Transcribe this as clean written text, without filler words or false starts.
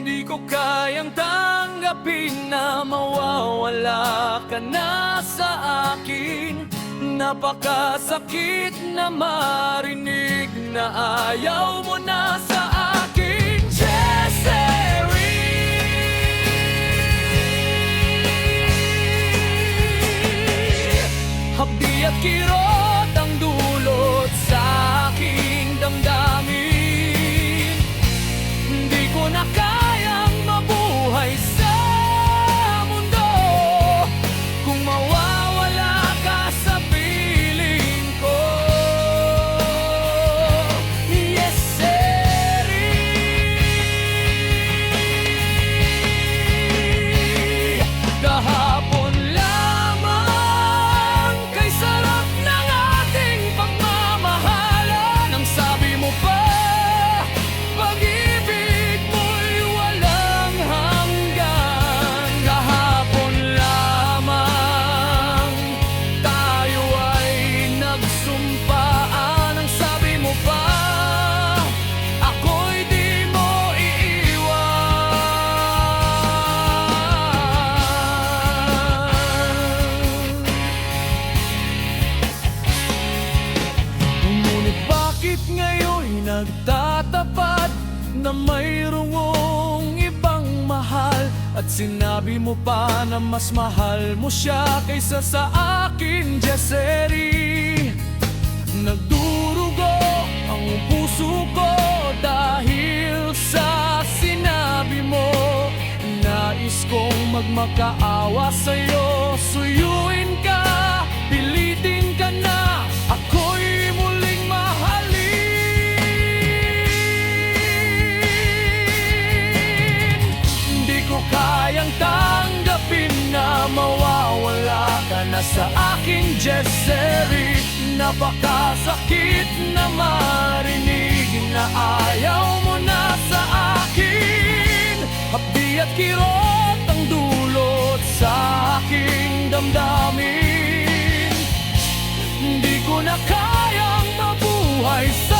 Di ko kayang tanggapin na mawawala ka na sa akin. Napakasakit na marinig na ayaw mo na sa akin, Jessery. Hapdi at kirot ang dulot sa aking damdamin. Hindi ko na kayang mabuhay sa mundo kung mawawala ka sa piling ko. Yes, Seri. Kahapon lamang kay sarap ng ating pagmamahalan. Ang sabi mo pa, pag-ibig mo'y walang hanggan. Kahapon lamang tayo ay nagsumpaan. Ang sabi mo pa, ako'y di mo iiwan. Ngunit bakit ngayon'y nagtatapat na mayroong ibang mahal? At sinabi mo pa na mas mahal mo siya kaysa sa akin, Jessery. Nagdurugo ang puso ko dahil sa sinabi mo. Nais kong magmakaawa sa'yo, suyuin ka, pilitin ka na ako'y muling mahalin. Di ko kayang tanggapin na mawawala ka na sa akin, Jessery. Napakasakit na marinig na ayaw mo na sa akin. Hapdi at kirot ang dulot sa aking damdamin. Di ko na kayang mabuhay sa